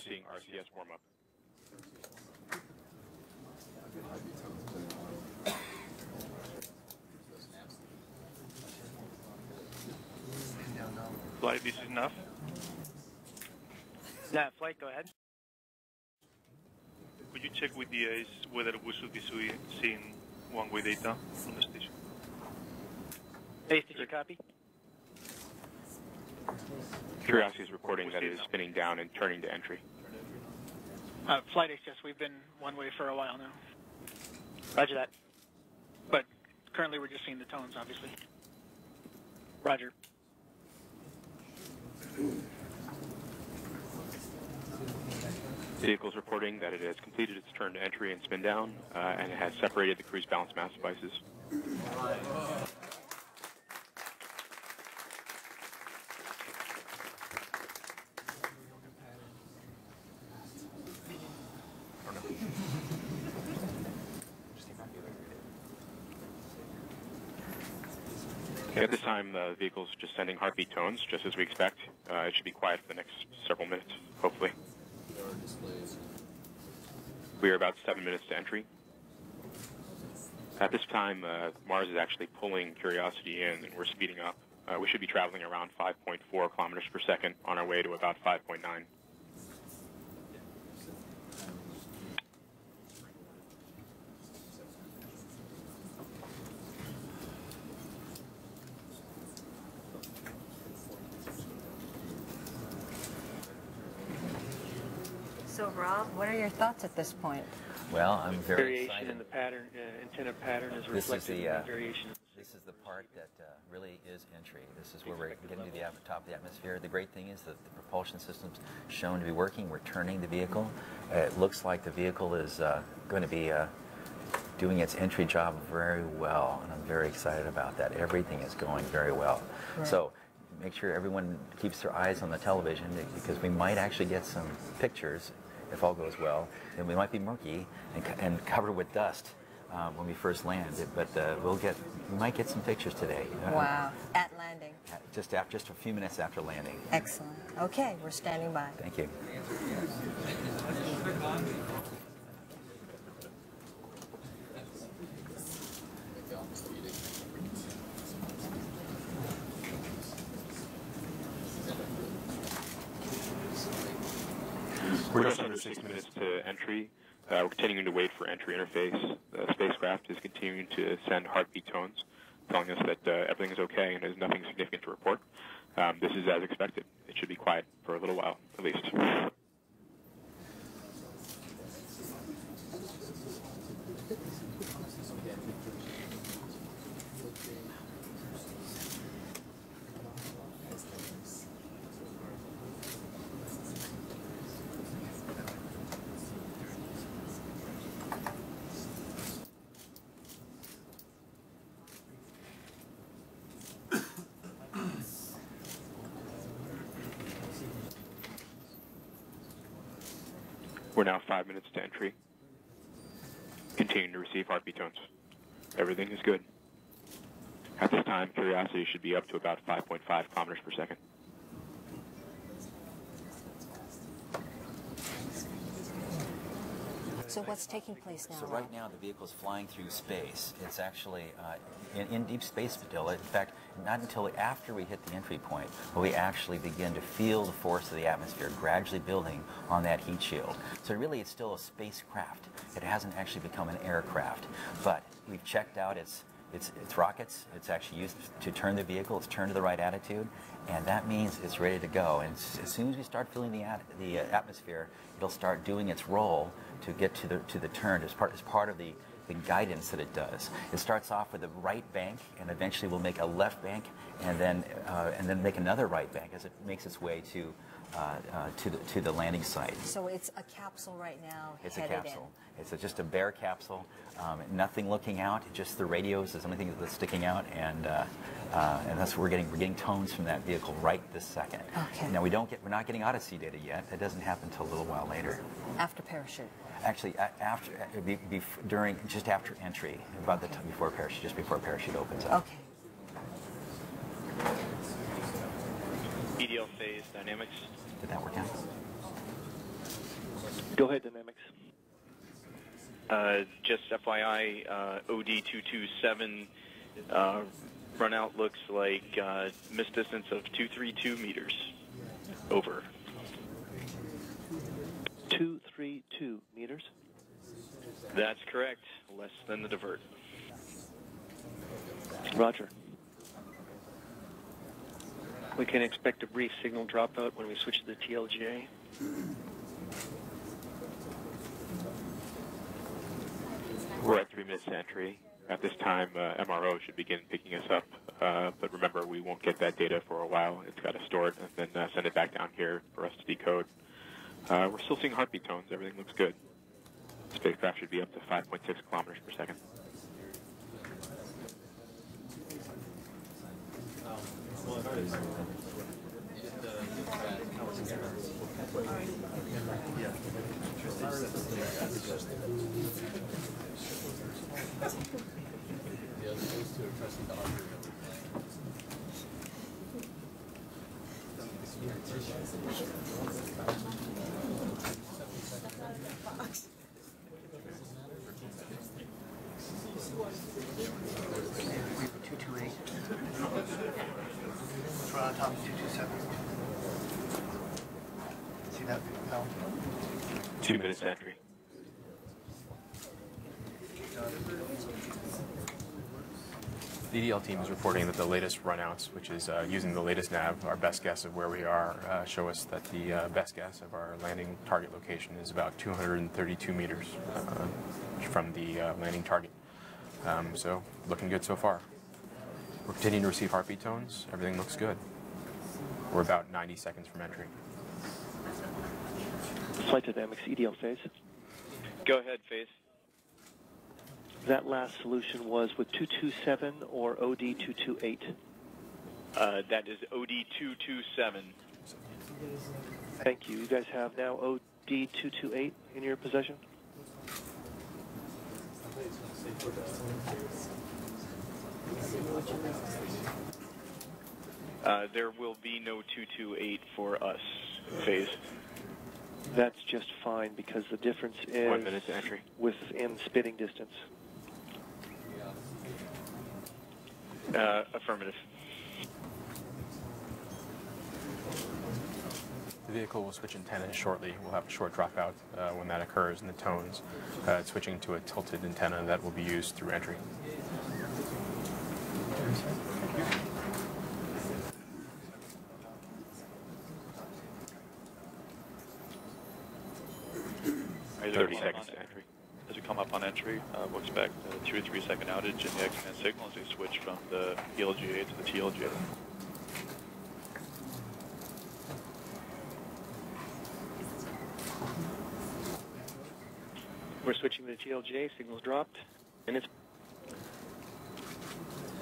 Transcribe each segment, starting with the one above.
seeing RCS warm up. Flight, this is enough. Nav flight, go ahead. Could you check with the ACE whether we should be seeing one-way data from the station? ACE, did you copy? Curiosity is reporting that it is spinning down and turning to entry. Flight HS, we've been one-way for a while now. Roger that. But currently we're just seeing the tones, obviously. Roger. Vehicle's reporting that it has completed its turn to entry and spin down, and it has separated the cruise balance mass devices. At this time, the vehicle's just sending heartbeat tones, just as we expect. It should be quiet for the next several minutes, hopefully. We are about 7 minutes to entry. At this time, Mars is actually pulling Curiosity in, and we're speeding up. We should be traveling around 5.4 kilometers per second on our way to about 5.9. So, Rob, what are your thoughts at this point? Well, I'm very variation excited. in the pattern, antenna pattern is reflected in the variation. This is the part that really is entry. This is where we're getting to the top of the atmosphere. The great thing is that the propulsion system's shown to be working. We're turning the vehicle. It looks like the vehicle is going to be doing its entry job very well, and I'm very excited about that. Everything is going very well. Right. So make sure everyone keeps their eyes on the television, because we might actually get some pictures if all goes well, and we might be murky and covered with dust when we first land. But we might get some pictures today. Wow! At landing. Just a few minutes after landing. Excellent. Okay, we're standing by. Thank you. We're just under 6 minutes to entry. We're continuing to wait for entry interface. The spacecraft is continuing to send heartbeat tones, telling us that everything is okay and there's nothing significant to report. This is as expected. It should be quiet for a little while, at least. We're now 5 minutes to entry. Continuing to receive heartbeat tones. Everything is good. At this time, Curiosity should be up to about 5.5 kilometers per second. So what's taking place now? So right now the vehicle is flying through space. It's actually in deep space still. In fact, not until after we hit the entry point will we actually begin to feel the force of the atmosphere gradually building on that heat shield. So really it's still a spacecraft. It hasn't actually become an aircraft. But we've checked out its rockets. It's actually used to turn the vehicle. It's turned to the right attitude, and that means it's ready to go. And as soon as we start feeling the atmosphere, it'll start doing its role to get to the turn as part of the guidance that it does. It starts off with a right bank, and eventually will make a left bank, and then make another right bank as it makes its way to the landing site. So it's a capsule right now. It's a capsule. It's just a bare capsule, nothing looking out. Just the radios is the only thing that's sticking out, and that's what we're getting. We're getting tones from that vehicle right this second. Okay. Now we're not getting Odyssey data yet. That doesn't happen until a little while later. After parachute. Actually, just after entry, about just before parachute opens up. Okay. EDL phase dynamics. Did that work out? Go ahead, dynamics. Just FYI, OD227 run out looks like missed distance of 232 meters. Over. 232 meters? That's correct. Less than the divert. Roger. We can expect a brief signal dropout when we switch to the TLGA. We're at 3 minutes to entry. At this time, MRO should begin picking us up. But remember, we won't get that data for a while. It's got to store it and then send it back down here for us to decode. We're still seeing heartbeat tones. Everything looks good. Spacecraft should be up to 5.6 kilometers per second. We're on top of 227. See that? No. 2 minutes to entry. The EDL team is reporting that the latest runouts, which is using the latest nav, our best guess of where we are, show us that the best guess of our landing target location is about 232 meters from the landing target. So looking good so far. We're continuing to receive heartbeat tones. Everything looks good. We're about 90 seconds from entry. Flight dynamics, EDL phase. Go ahead, phase. That last solution was with 227 or OD228? That is OD227. Thank you. You guys have now OD228 in your possession? There will be no 228 for us, phase. That's just fine because the difference is 1 minute to entry. within spitting distance. Affirmative. The vehicle will switch antennas shortly. We'll have a short dropout when that occurs in the tones, switching to a tilted antenna that will be used through entry. Right, 30 seconds to entry. As we come up on entry, we'll expect a 2 or 3 second outage in the X-band signal as we switch from the PLGA to the TLGA. We're switching to the TLGA, signals dropped, and it's...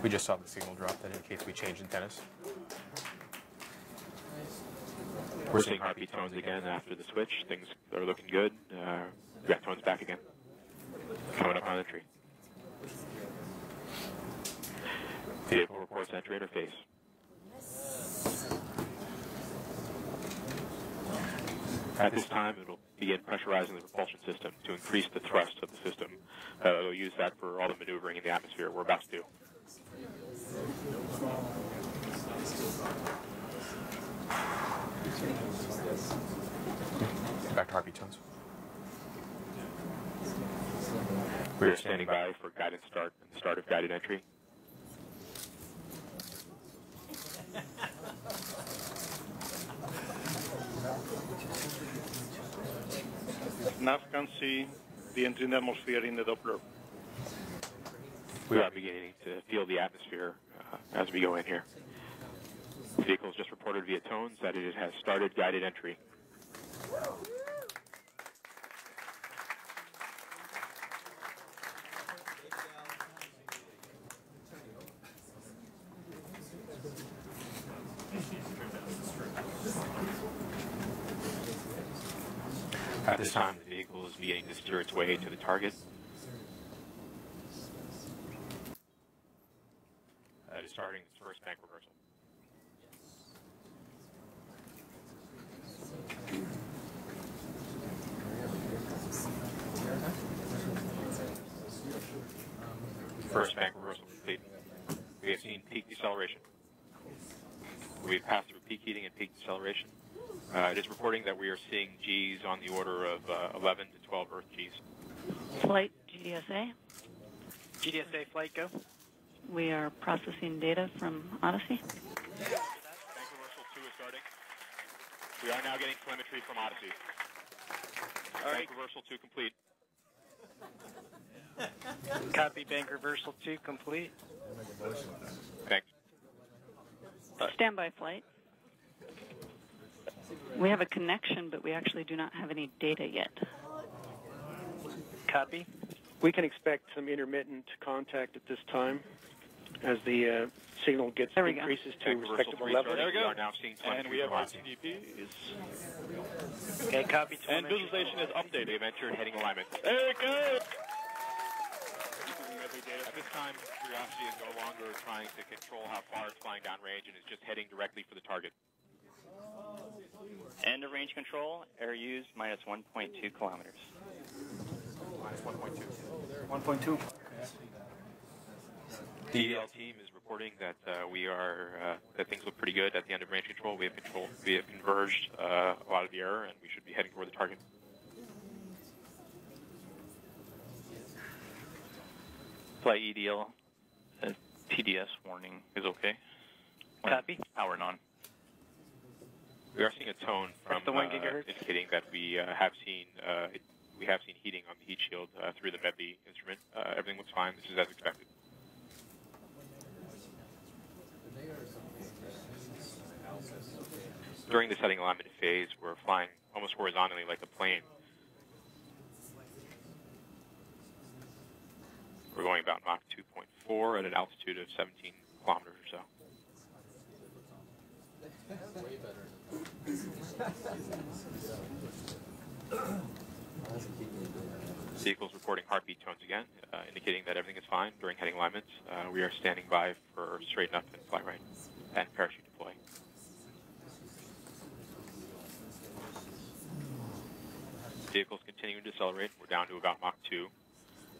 We just saw the signal drop. That indicates we changed antennas. We're seeing heartbeat tones again after the switch. Things are looking good. We got tones back again. Coming up on entry. Vehicle reports entry interface. At this time, it'll begin pressurizing the propulsion system to increase the thrust of the system. It'll use that for all the maneuvering in the atmosphere we're about to do. Back to heartbeat tones. We are standing by for guided start and the start of guided entry. Nav can see the entry in the atmosphere in the Doppler. We are beginning to feel the atmosphere as we go in here. The vehicle has just reported via tones that it has started guided entry. At this time, the vehicle is beginning to steer its way to the target. It is starting its first bank reversal. First bank reversal complete. We have seen peak deceleration. We've passed through peak heating and peak deceleration. It is reporting that we are seeing Gs on the order of 11 to 12 Earth Gs. Flight GDSA. GDSA flight go. We are processing data from Odyssey. Bank reversal 2 is starting. We are now getting telemetry from Odyssey. All right. Bank reversal 2 complete. Copy. Bank reversal 2 complete. Thanks. Standby flight. We have a connection, but we actually do not have any data yet. Copy. We can expect some intermittent contact at this time as the signal increases to respectable levels. There we go. We are now seeing And we have our TDPs. Okay, copy. And visualization is updated. We have entered heading alignment. Very good. At this time, Curiosity is no longer trying to control how far it's flying downrange and is just heading directly for the target. End of range control. Air used minus 1.2 kilometers. Minus 1.2. 1.2. The EL team is reporting that that things look pretty good at the end of range control. We have converged a lot of the error, and we should be heading toward the target. Flight EDL. TDS warning is okay. Copy. Power on. We are seeing a tone from the 1 gigahertz. indicating that we have seen heating on the heat shield through the Medley instrument. Everything looks fine. This is as expected. During this heading alignment phase, we're flying almost horizontally like a plane. We're going about Mach 2.4 at an altitude of 17 kilometers or so. Vehicle's reporting heartbeat tones again, indicating that everything is fine during heading alignments. We are standing by for straighten up and fly right and parachute deploy. Vehicle's continuing to decelerate. We're down to about Mach 2.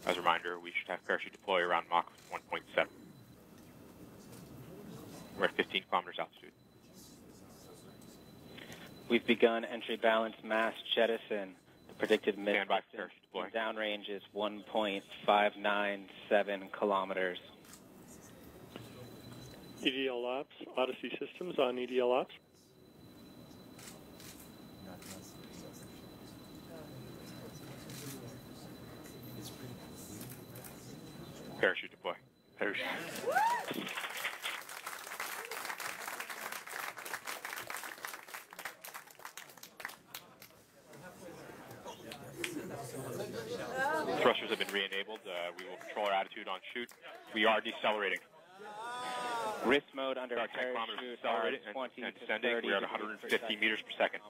As a reminder, we should have parachute deploy around Mach 1.7. We're at 15 kilometers altitude. We've begun entry balance mass jettison. The predicted mid Stand by for parachute deploy. downrange is 1.597 kilometers. EDL ops, Odyssey Systems on EDL ops. Parachute deploy. Parachute. Thrusters have been re-enabled. We will control our attitude on chute. We are decelerating. Wrist mode under About 10 kilometers parachute decelerated are 20 and to descending. 30 We are at degrees 150 meters per second.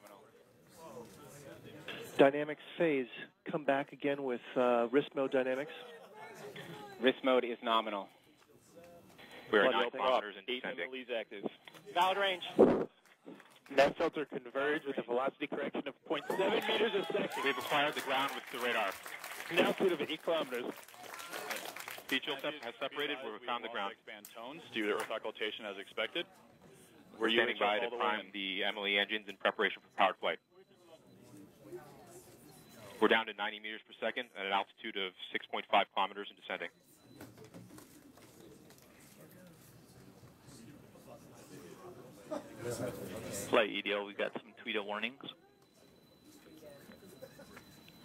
Dynamics phase. Come back again with wrist mode dynamics. Wrist mode is nominal. We are 9 kilometers and descending. active. Valid range. Net filter converge with a velocity correction of 0.7 meters a second. We've acquired the ground with the radar. An altitude of 8 kilometers. Feed shield has separated. We've found the ground. Expand tones due to earth occultation as expected. We're standing by to prime the Emily engines in preparation for powered flight. We're down to 90 meters per second at an altitude of 6.5 kilometers and descending. Flight EDL, we got some Tweedo warnings.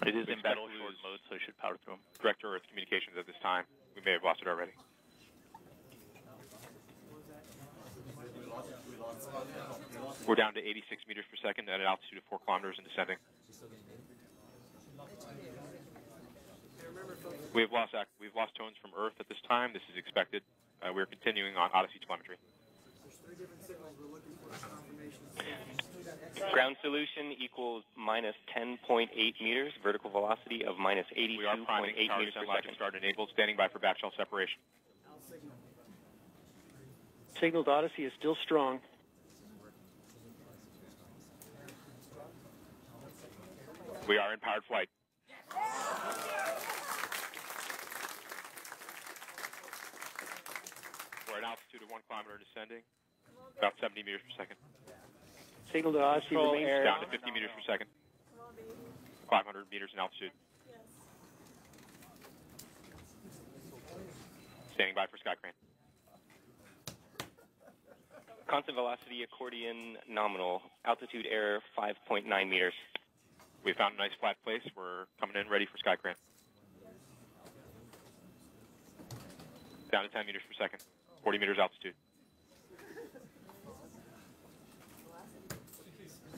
It is in battle short mode, so it should power through them. Direct Earth communications at this time. We may have lost it already. We're down to 86 meters per second at an altitude of 4 kilometers and descending. We've lost tones from Earth at this time. This is expected. We're continuing on Odyssey telemetry. Ground solution equals minus 10.8 meters, vertical velocity of minus 82.8 We are priming meters per second. start enabled, standing by for back shell separation. Signal to Odyssey is still strong. We are in powered flight. altitude of 1 kilometer descending, about 70 meters per second. Signal to Odyssey remains down to 50 meters per second. 500 meters in altitude. Standing by for sky crane. Constant velocity accordion nominal. Altitude error 5.9 meters. We found a nice flat place. We're coming in ready for sky crane. Down to 10 meters per second. 40 meters altitude.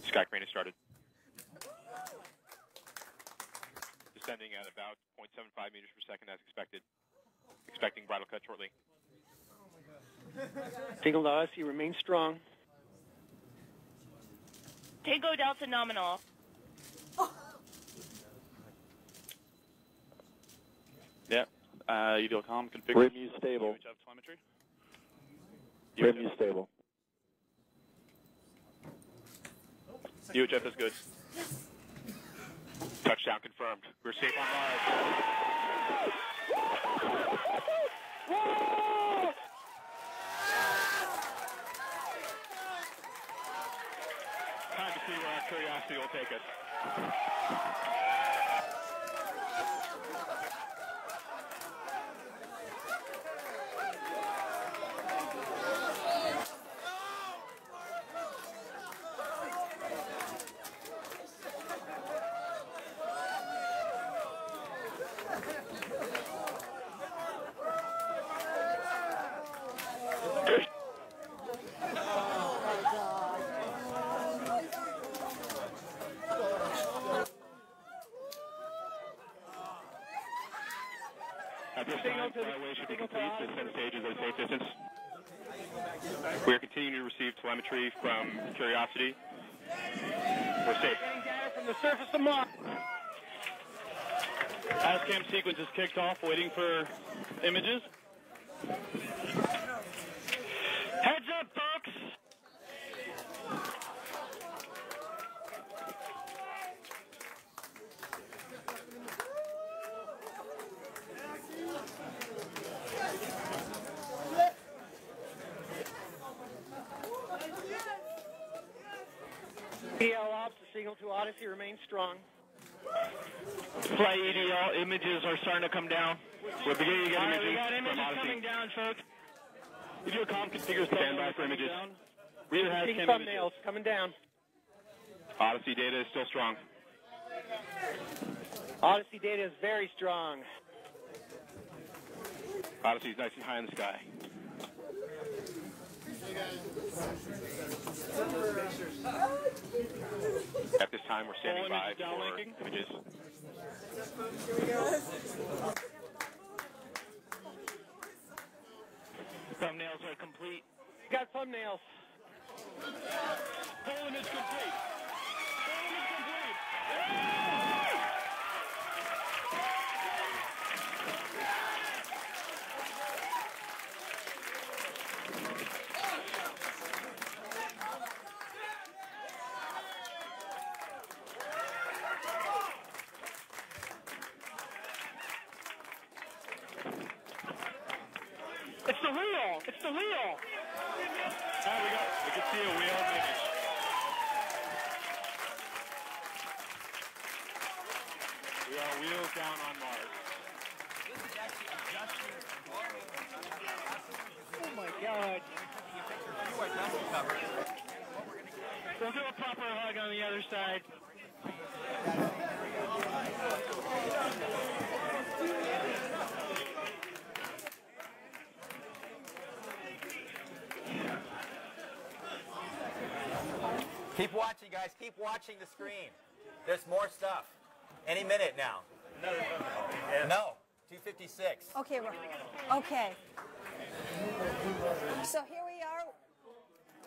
Sky crane has started. Descending at about 0.75 meters per second as expected. Expecting bridle cut shortly. Signal to Odyssey remains strong. Tango Delta nominal. Yeah. UDLCOM configured. Rim stable. UHF telemetry. Rim stable. UHF is good. Touchdown confirmed. We're safe on Mars. Time to see where our curiosity will take us. At this time, flyaway should be complete. Descent stages at a safe distance. We are continuing to receive telemetry from Curiosity. We're safe. Getting data from the surface of Mars. ASCAM sequence is kicked off, waiting for images. Heads up, folks. EDL ops, the signal to Odyssey remains strong. Flight EDL images are starting to come down. We're beginning to get images We got from images Odyssey. coming down, folks. UDLCOM configures. Stand by for images. Reader has Seeing cam thumbnails coming down. Odyssey data is still strong. Odyssey data is very strong. Odyssey is nice and high in the sky. At this time, we're standing by for images. Thumbnails are complete. We got thumbnails. Poll image complete. Poll image complete. It's the wheel. It's the wheel. We can see a wheel image. We are wheels down on Mars. Oh my God. We'll do a proper hug on the other side. Keep watching, guys. Keep watching the screen. There's more stuff. Any minute now. No. 2:56. Okay, okay. So here we are.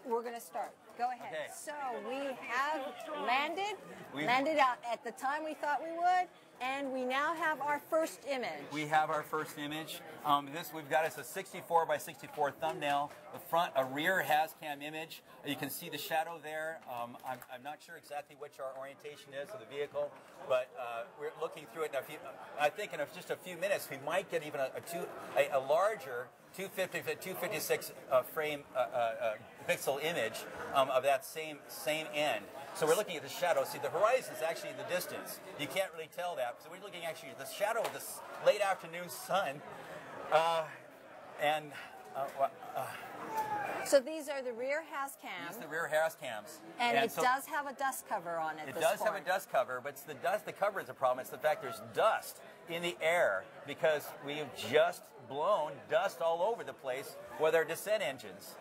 We're going to start. Go ahead. Okay. So we have landed. landed out at the time we thought we would, and we now have our first image. We have our first image. This we've got is a 64 by 64 thumbnail. The front, a rear has-cam image. You can see the shadow there. I'm not sure exactly which our orientation is of the vehicle, but we're looking through it. I think in just a few minutes we might get even a larger 256 frame pixel image of that same end. So we're looking at the shadow. See, the horizon is actually in the distance. You can't really tell that. So we're looking actually at the shadow of this late afternoon sun. So these are the rear has-cams. These are the rear has-cams. And it does have a dust cover on it. It does have a dust cover, but it's the cover is a problem. It's the fact there's dust in the air because we've just blown dust all over the place with our descent engines.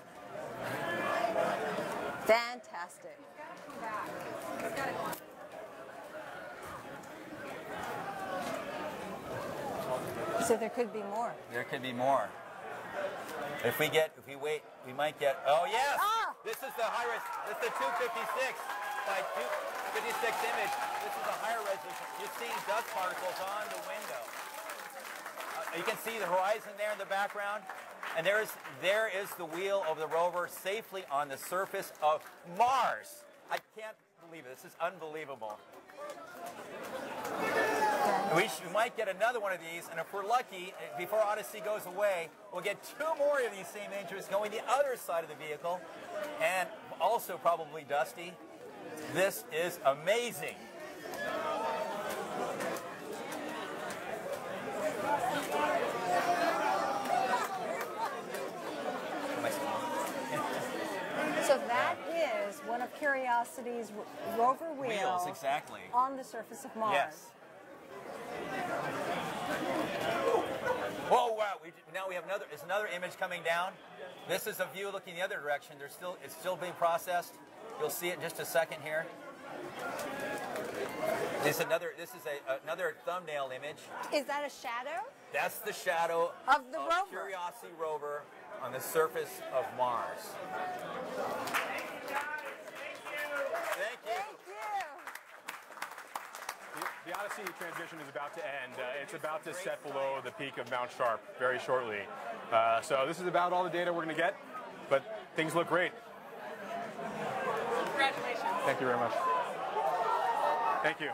Fantastic. So there could be more. There could be more. If we wait, we might get. Oh yes! Ah! This is the high res. This is the 256 by 256 image. This is a higher resolution. You're seeing dust particles on the window. You can see the horizon there in the background, and there is the wheel of the rover safely on the surface of Mars. I can't believe it. This is unbelievable. We might get another one of these, and if we're lucky, before Odyssey goes away, we'll get 2 more of these same images going the other side of the vehicle, and also probably dusty. This is amazing. So that is one of Curiosity's rover wheels exactly. On the surface of Mars. Yes. Whoa! Wow! Now we have another image coming down. This is a view looking the other direction. It's still being processed. You'll see it in just a second here. This is another thumbnail image. Is that a shadow? That's the shadow of the rover. Curiosity rover on the surface of Mars. Thank you. The Odyssey transmission is about to end. It's about to set below the peak of Mount Sharp very shortly. So this is about all the data we're going to get, but things look great. Congratulations. Thank you very much. Thank you.